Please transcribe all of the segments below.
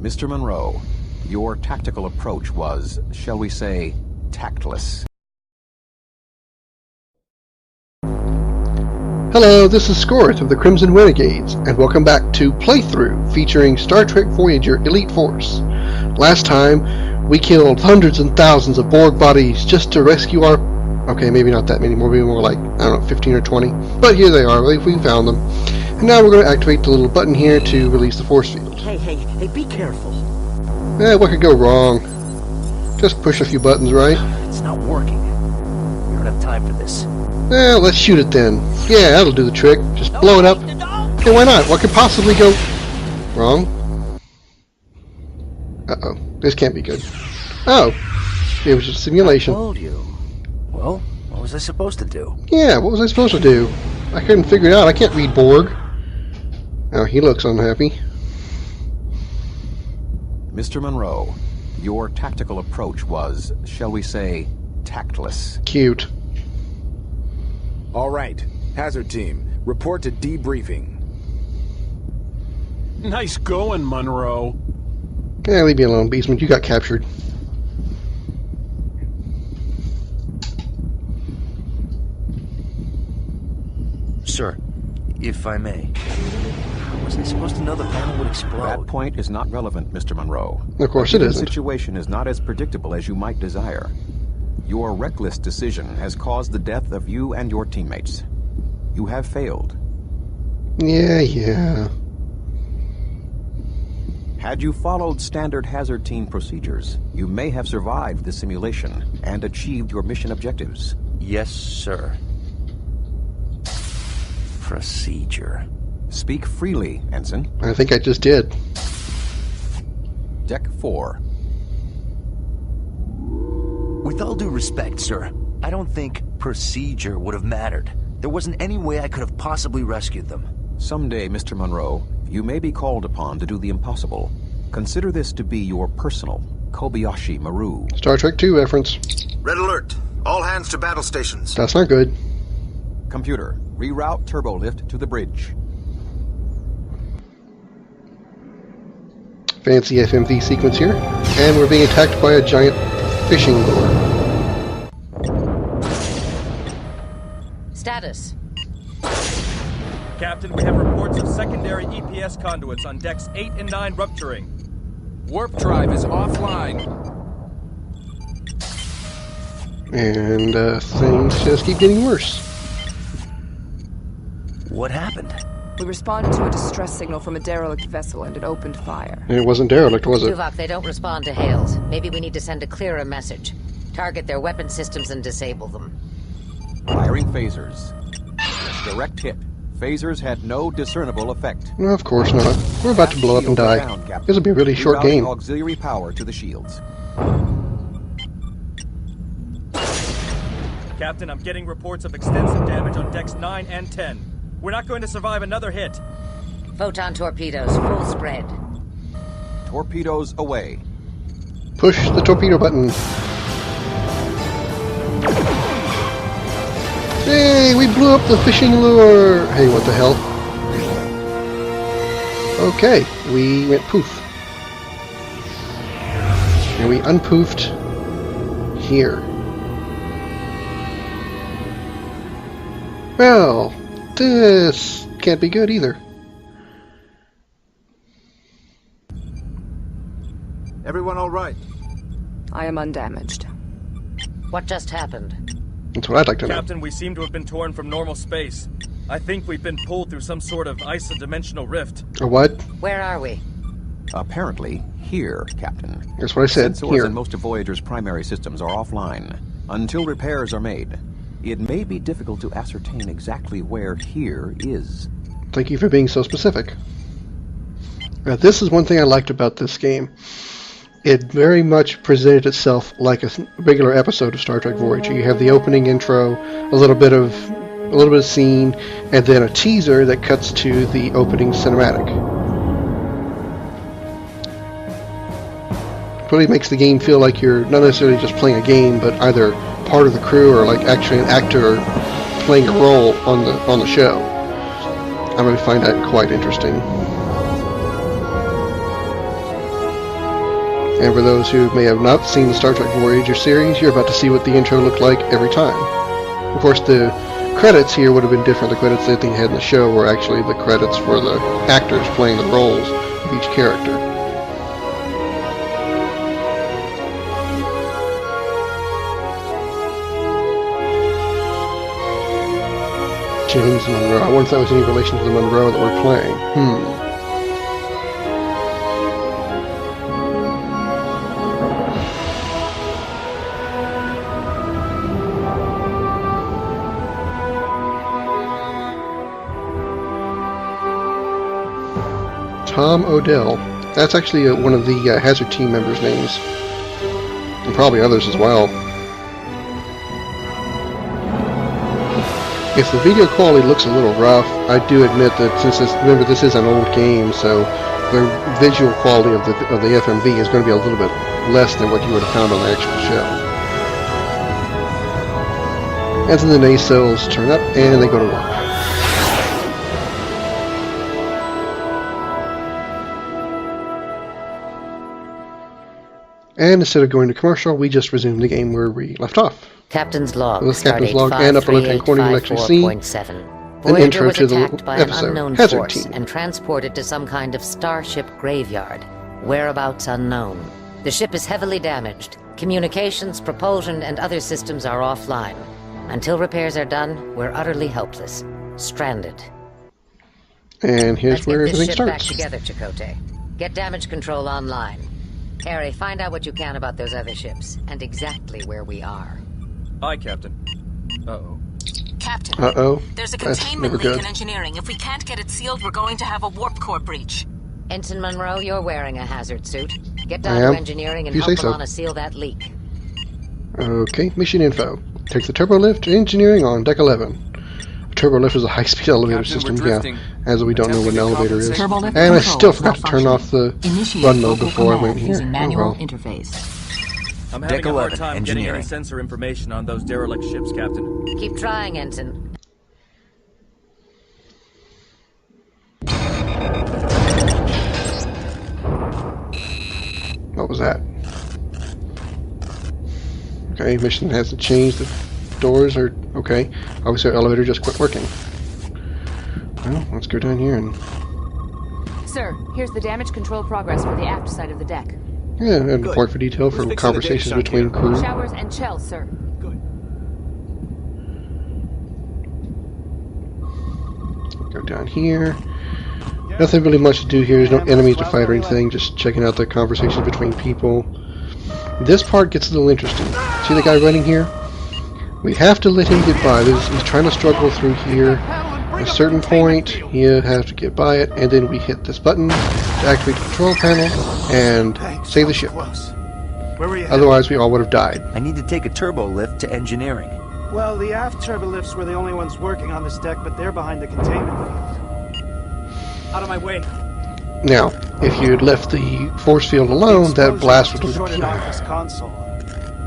Mr. Monroe, your tactical approach was, shall we say, tactless. Hello, this is Scoryth of the Crimson Renegades, and welcome back to Playthrough featuring Star Trek Voyager Elite Force. Last time, we killed hundreds and thousands of Borg bodies just to rescue our... Okay, maybe not that many more, maybe more like, I don't know, 15 or 20. But here they are, we found them. And now we're going to activate the little button here to release the force field. Hey, be careful. What could go wrong? Just push a few buttons, right? It's not working. We don't have time for this. Well, let's shoot it then. Yeah, that'll do the trick. Just blow it up. Hey, why not? What could possibly go wrong? Uh-oh. This can't be good. Oh. It was just a simulation. I told you. Well, what was I supposed to do? Yeah, what was I supposed to do? I couldn't figure it out. I can't read Borg. Oh, he looks unhappy. Mr. Monroe, your tactical approach was, shall we say, tactless. Cute. All right, Hazard Team, report to debriefing. Nice going, Monroe. Yeah, leave me alone, Beastman. You got captured. Sir, if I may. How was I supposed to know the panel would explode? That point is not relevant, Mr. Monroe. Of course it isn't. The situation is not as predictable as you might desire. Your reckless decision has caused the death of you and your teammates. You have failed. Yeah. Had you followed standard hazard team procedures, you may have survived the simulation and achieved your mission objectives. Yes, sir. Procedure. Speak freely, Ensign. I think I just did. Deck 4. With all due respect, sir, I don't think procedure would have mattered. There wasn't any way I could have possibly rescued them. Someday, Mr. Monroe, you may be called upon to do the impossible. Consider this to be your personal Kobayashi Maru. Star Trek II reference. Red alert. All hands to battle stations. That's not good. Computer, reroute turbolift to the bridge. Fancy FMV sequence here. And we're being attacked by a giant fishing lure. Status. Captain, we have reports of secondary EPS conduits on decks 8 and 9 rupturing. Warp drive is offline. And things just keep getting worse. What happened? We responded to a distress signal from a derelict vessel and it opened fire. And it wasn't derelict, was it? Tuvok, they don't respond to hails. Maybe we need to send a clearer message. Target their weapon systems and disable them. Firing phasers. Direct hit. Phasers had no discernible effect. No, of course not. We're about to blow up and die. This will be a really short game. Auxiliary power to the shields. Captain, I'm getting reports of extensive damage on decks 9 and 10. We're not going to survive another hit. Photon torpedoes, full spread. Torpedoes away. Push the torpedo button. Hey, we blew up the fishing lure! Hey, what the hell? Okay, we went poof. And we unpoofed here. Well, this can't be good either. Everyone all right? I am undamaged. What just happened? That's what I'd like to know. Captain, we seem to have been torn from normal space. I think we've been pulled through some sort of isodimensional rift. A what? Where are we? Apparently, here, Captain. That's what I said, Sensors here. in most of Voyager's primary systems are offline. Until repairs are made, it may be difficult to ascertain exactly where here is. Thank you for being so specific. Now, this is one thing I liked about this game. It very much presented itself like a regular episode of Star Trek Voyager. You have the opening intro, a little bit of scene, and then a teaser that cuts to the opening cinematic. It really makes the game feel like you're not necessarily just playing a game, but either part of the crew or like actually an actor playing a role on the show. I really find that quite interesting. And for those who may have not seen the Star Trek Voyager series, you're about to see what the intro looked like every time. Of course, the credits here would have been different. The credits they had in the show were actually the credits for the actors playing the roles of each character. James Monroe. I wonder if that was any relation to the Monroe that we're playing. Tom Odell. That's actually one of the Hazard team members' names. And probably others as well. If the video quality looks a little rough, I do admit that since remember this is an old game, so the visual quality of the FMV is going to be a little bit less than what you would have found on the actual show. As in the nacelles turn up and they go to work. And instead of going to commercial, we just resume the game where we left off. Captain's log. With Captain's log and upper left-hand corner, you'll actually see an intro to the episode, Hazard Team. And transported to some kind of starship graveyard. Whereabouts unknown. The ship is heavily damaged. Communications, propulsion, and other systems are offline. Until repairs are done, we're utterly helpless. Stranded. And here's where everything starts. Let's get this ship back together, Chakotay. Get damage control online. Harry, find out what you can about those other ships, and exactly where we are. Aye, Captain. Uh-oh. Captain. Uh-oh. There's a containment leak in engineering. If we can't get it sealed, we're going to have a warp core breach. Ensign Monroe, you're wearing a hazard suit. Get down to engineering and help Alana seal that leak. Okay, mission info. Take the turbo lift to engineering on deck 11. A turbo lift is a high-speed elevator system, as we don't know what an elevator is. And I still forgot to turn off the run mode before I went here. Interface. I'm having a hard time getting any sensor information on those derelict ships, Captain. Keep trying, Ensign. What was that? Okay, mission hasn't changed. The doors are okay. Obviously our elevator just quit working. Well, let's go down here and... Sir, here's the damage control progress for the aft side of the deck. Yeah, and report for detail from conversations between crew. Showers and shells, sir. Good. Go down here. Nothing really much to do here. There's no enemies to fight or anything. Just checking out the conversations between people. This part gets a little interesting. See the guy running here? We have to let him get by. He's trying to struggle through here. At a certain point, he'll have to get by it, and then we hit this button to activate the control panel and save the ship. Otherwise, we all would have died. I need to take a turbo lift to engineering. Well, the aft turbo lifts were the only ones working on this deck, but they're behind the containment field. Out of my way. Now, if you'd left the force field alone, that blast would have shorted off this console.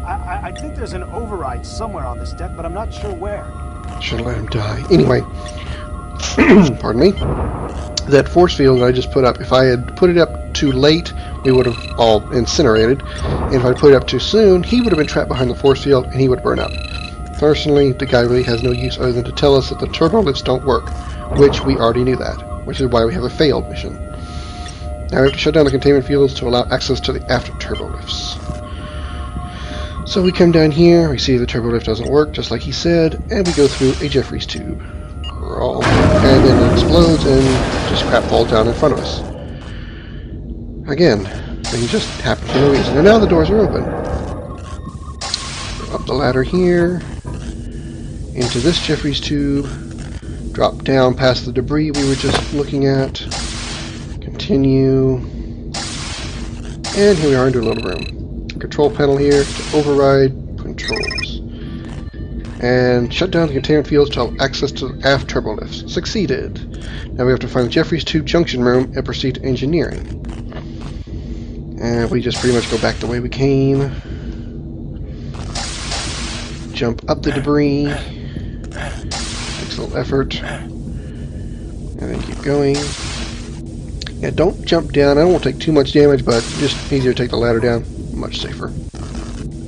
I think there's an override somewhere on this deck, but I'm not sure where. Should have let him die. Anyway, pardon me. That force field that I just put up, if I had put it up too late, we would have all incinerated. And if I put it up too soon, he would have been trapped behind the force field and he would burn up. Personally, the guy really has no use other than to tell us that the turbo lifts don't work, which we already knew that, which is why we have a failed mission. Now we have to shut down the containment fields to allow access to the after turbo lifts. So we come down here, we see the turbo lift doesn't work, just like he said, and we go through a Jeffries tube. Crawl, and then it explodes and just crap falls down in front of us. Again, things just happen for no reason. And now the doors are open. Go up the ladder here, into this Jeffries tube, drop down past the debris we were just looking at, continue, and here we are into a little room. Control panel here to override controls. And shut down the containment fields to allow access to the aft turbo lifts. Succeeded. Now we have to find the Jeffries tube junction room and proceed to engineering. And we just pretty much go back the way we came. Jump up the debris. Takes a little effort. And then keep going. Yeah, don't jump down. I don't want to take too much damage, but just easier to take the ladder down. Much safer.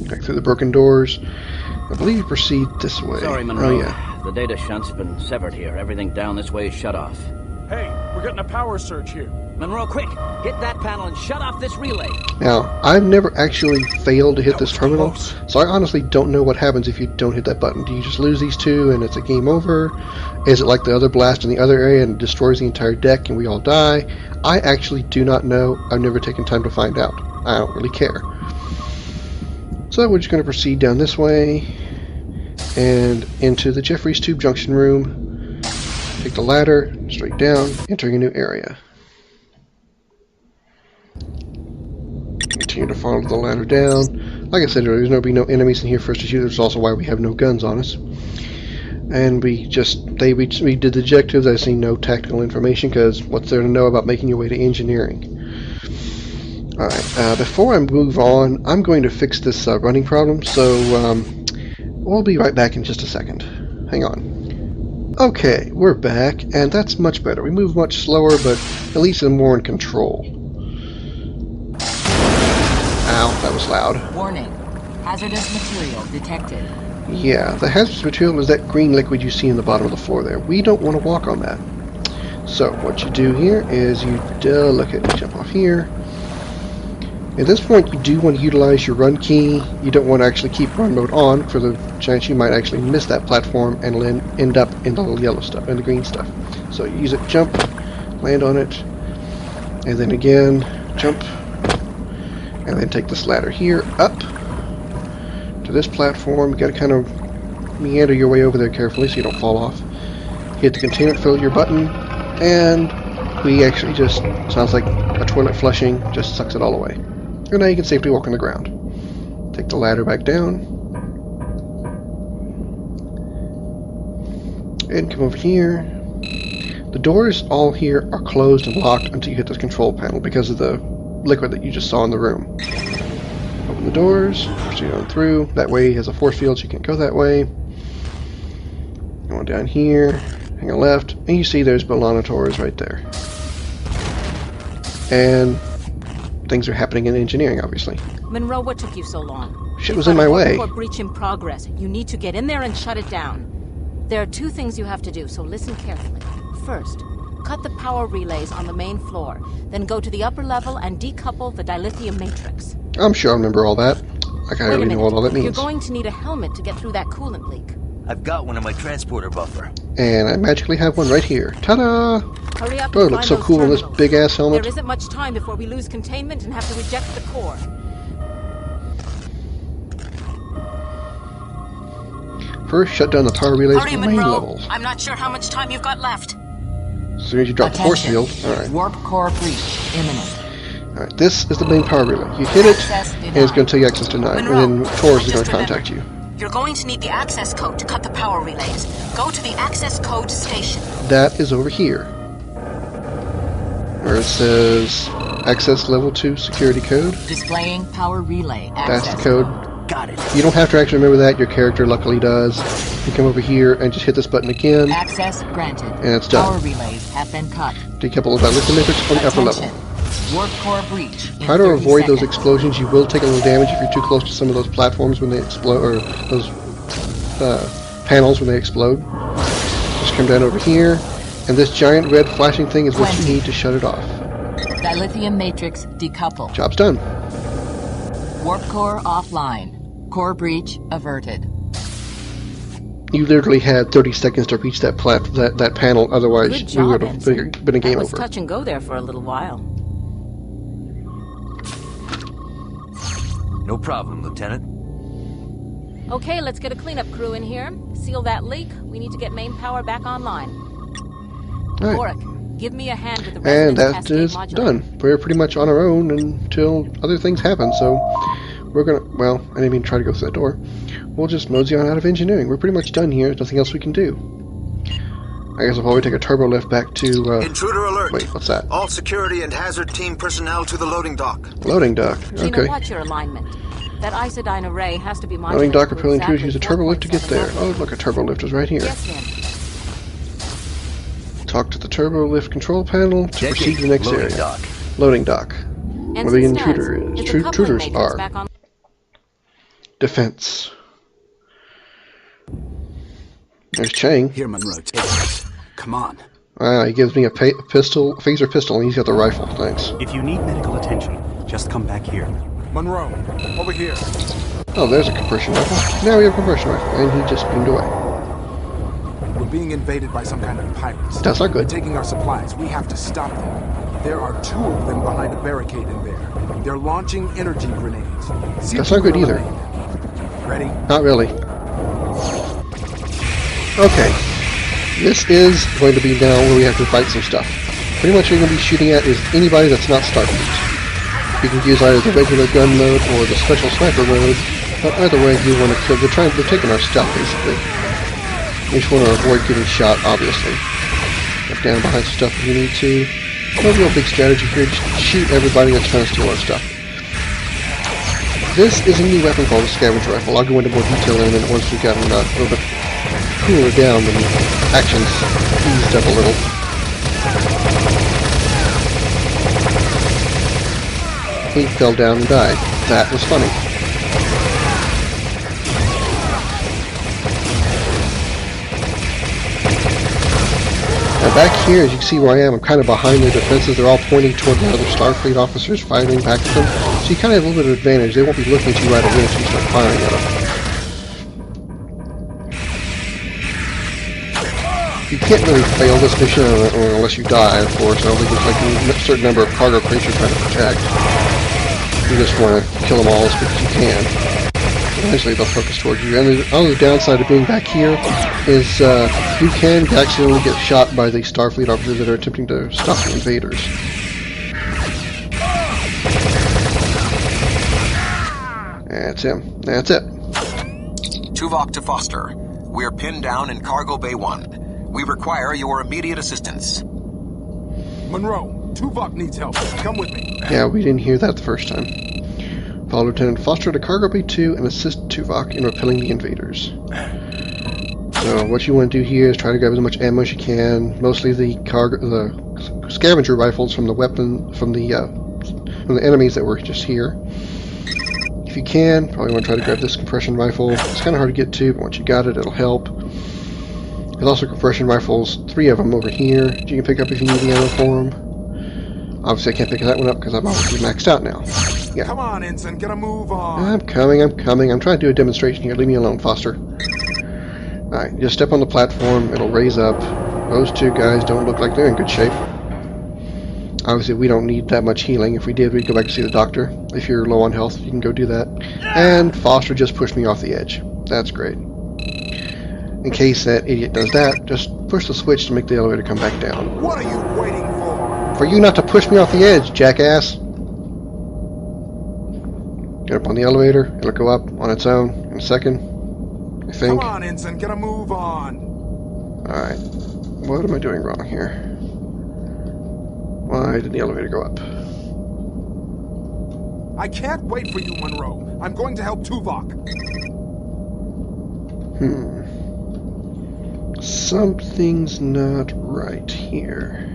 Back through the broken doors. I believe you proceed this way. Sorry, Monroe. Oh, yeah. The data shunt's been severed here. Everything down this way is shut off. Hey, we're getting a power surge here. Monroe, quick! Hit that panel and shut off this relay. Now, I've never actually failed to hit this terminal, so I honestly don't know what happens if you don't hit that button. Do you just lose these two and it's a game over? Is it like the other blast in the other area and destroys the entire deck and we all die? I actually do not know. I've never taken time to find out. I don't really care. So we're just going to proceed down this way and into the Jeffries Tube Junction room. Take the ladder, straight down, entering a new area. Continue to follow the ladder down. Like I said earlier, there's no enemies in here for us to shoot. That's also why we have no guns on us. And we did the objectives. I see no tactical information because what's there to know about making your way to engineering? Alright, before I move on, I'm going to fix this running problem, so we'll be right back in just a second. Hang on. Okay, we're back, and that's much better. We move much slower, but at least I'm more in control. Ow, that was loud. Warning. Hazardous material detected. Yeah, the hazardous material is that green liquid you see in the bottom of the floor there. We don't want to walk on that. So, what you do here is you jump off here. At this point, you do want to utilize your run key. You don't want to actually keep run mode on for the chance you might actually miss that platform and end up in the yellow stuff, and the green stuff. So you use it, jump, land on it, and then again, jump, and then take this ladder here, up to this platform. You got to kind of meander your way over there carefully so you don't fall off. Hit the containment, fill your button, and we actually just, sounds like a toilet flushing, just sucks it all away. And now you can safely walk on the ground. Take the ladder back down. And come over here. The doors all here are closed and locked until you hit the control panel because of the liquid that you just saw in the room. Open the doors, proceed on through. That way he has a force field so you can't go that way. Go on down here, hang a left, and you see there's Bolanators right there. And things are happening in engineering, obviously. Monroe, what took you so long? Shit was in my way. Warp core breach in progress. You need to get in there and shut it down. There are two things you have to do, so listen carefully. First, cut the power relays on the main floor. Then go to the upper level and decouple the dilithium matrix. I'm sure I remember all that. I kind of really know what all that means. You're going to need a helmet to get through that coolant leak. I've got one in my transporter buffer. And I magically have one right here. Ta-da! Hurry up. Oh, it looks so cool in this big-ass helmet. There isn't much time before we lose containment and have to reject the core. First, shut down the power relays Hurry, to the main Monroe. levels. I'm not sure how much time you've got left. As soon as you drop the force field. Alright. Warp core breach imminent. Alright, this is the main power relay. You hit it, and it's going to tell you access denied. Monroe, and then Taurus is going to contact you. You're going to need the access code to cut the power relays. Go to the access code station. That is over here. Where it says access level 2 security code. Displaying power relay access. That's the code. Got it. You don't have to actually remember that. Your character luckily does. You come over here and just hit this button again. Access granted. And it's done. Power relays have been cut. Decouple the dilithium matrix on the upper level. Warp core breach. Try to avoid those explosions. You will take a little damage if you're too close to some of those platforms when they explode, or those panels when they explode. Just come down over here, and this giant red flashing thing is what you need to shut it off. Dilithium matrix decoupled. Job's done. Warp core offline. Core breach averted. You literally had 30 seconds to reach that that panel, otherwise we would have been a game over. Touch and go there for a little while. No problem, Lieutenant. Okay, let's get a cleanup crew in here. Seal that leak. We need to get main power back online. Right. Warwick, give me a hand with the and resonance that is modulator. done. We're pretty much on our own until other things happen, so we're gonna, well, I didn't even try to go through that door. We'll just mosey on out of engineering. We're pretty much done here. There's nothing else we can do. I guess I'll probably take a turbo lift back to, Intruder alert. Wait, what's that? All security and hazard team personnel to the loading dock. Loading dock. Gina, Okay. watch your alignment. That isodyne array has to be modular. Loading dock to repelling intruders. exactly Use a turbo lift to get there. 4.7 Oh, look, a turbo lift is right here. Yes, ma'am. Talk to the turbo lift control panel to proceed to the next Loading area. dock. Loading dock. Where the intruder is. Intruders are. Defense. There's Chang. Here, Monroe, take this. Come on. He gives me a phaser pistol, and he's got the rifle. Thanks. If you need medical attention, just come back here. Monroe, over here. Oh, there's a compression rifle. Now we have a compression rifle, and he just beamed away. We're being invaded by some kind of pirates. That's not good. They're taking our supplies. We have to stop them. There are 2 of them behind a barricade in there. They're launching energy grenades. That's not good either. Ready? Not really. Okay. This is going to be now where we have to fight some stuff. Pretty much what you're going to be shooting at is anybody that's not Starfleet. You can use either the regular gun mode or the special sniper mode, but either way you want to kill. They're taking our stuff basically. You just want to avoid getting shot, obviously. Get down behind some stuff if you need to. No real big strategy here, just shoot everybody that's trying to steal our stuff. This is a new weapon called a scavenger rifle. I'll go into more detail in a minute once we've gotten a little bit cooler down and action's eased up a little. He fell down and died. That was funny. Now back here, as you can see where I am, I'm kind of behind their defenses. They're all pointing toward the other Starfleet officers firing back at them. So you kind of have a little bit of advantage. They won't be looking at you right away if you start firing at them. You can't really fail this mission unless you die, of course. I don't think there's like a certain number of cargo crates you're trying to protect. You just want to kill them all as quick as you can. Eventually they'll focus towards you. And the other downside of being back here is you can accidentally get shot by the Starfleet officers that are attempting to stop the invaders. That's him. That's it. Tuvok to Foster. We're pinned down in Cargo Bay 1. We require your immediate assistance. Monroe, Tuvok needs help. Come with me. Yeah, we didn't hear that the first time. Follow Lieutenant Foster to Cargo Bay 2 and assist Tuvok in repelling the invaders. So what you want to do here is try to grab as much ammo as you can. Mostly the scavenger rifles from the enemies that were just here. If you can, probably want to try to grab this compression rifle. It's kind of hard to get to, but once you got it, it'll help. There's also compression rifles, 3 of them over here, that you can pick up if you need the ammo for them. Obviously I can't pick that one up because I'm obviously maxed out now. Yeah. Come on, Ensign, get a move on. I'm coming. I'm trying to do a demonstration here. Leave me alone, Foster. Alright, just step on the platform, it'll raise up. Those 2 guys don't look like they're in good shape. Obviously we don't need that much healing. If we did, we'd go back to see the doctor. If you're low on health, you can go do that. And Foster just pushed me off the edge. That's great. In case that idiot does that, just push the switch to make the elevator come back down. What are you waiting for? For you not to push me off the edge, jackass. Get up on the elevator. It'll go up on its own in a second, I think. Come on, Ensign, get a move on. Alright. What am I doing wrong here? Why did the elevator go up? I can't wait for you, Monroe. I'm going to help Tuvok. Something's not right here.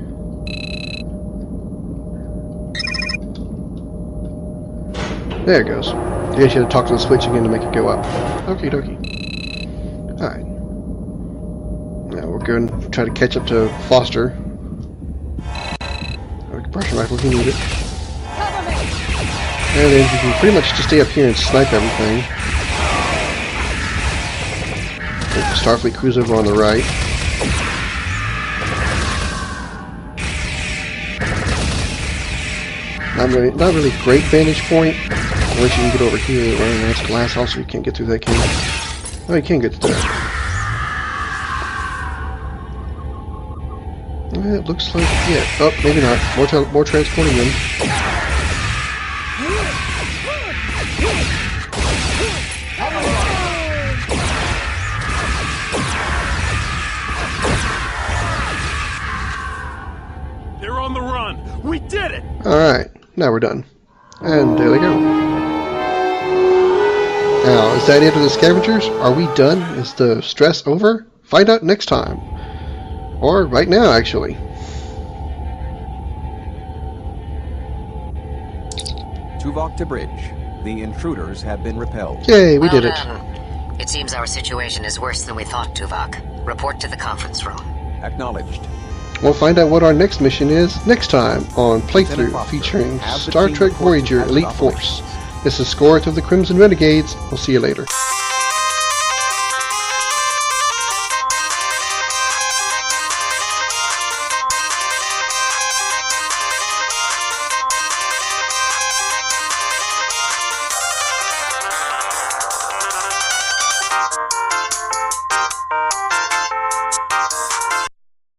There it goes. I guess you had to talk to the switch again to make it go up. Okie dokie. Alright. Now we're going to try to catch up to Foster. A compression rifle if you need it. And then you can pretty much just stay up here and snipe everything. The Starfleet cruise over on the right. Not really great vantage point. Unless you can get over here, right? That's glass house, so you can't get through that, can you? Oh, you can get through that. It looks like, yeah. Oh, maybe not. More transporting them. They're on the run. We did it. All right, now we're done. And there they go. Now, is that it for the scavengers? Are we done? Is the stress over? Find out next time Or right now, actually. Tuvok to bridge. The intruders have been repelled. Yay, we did it. It seems our situation is worse than we thought, Tuvok. Report to the conference room. Acknowledged. We'll find out what our next mission is next time on Playthrough, featuring Star Trek Voyager Elite Force. This is Scoryth of the Crimson Renegades. We'll see you later.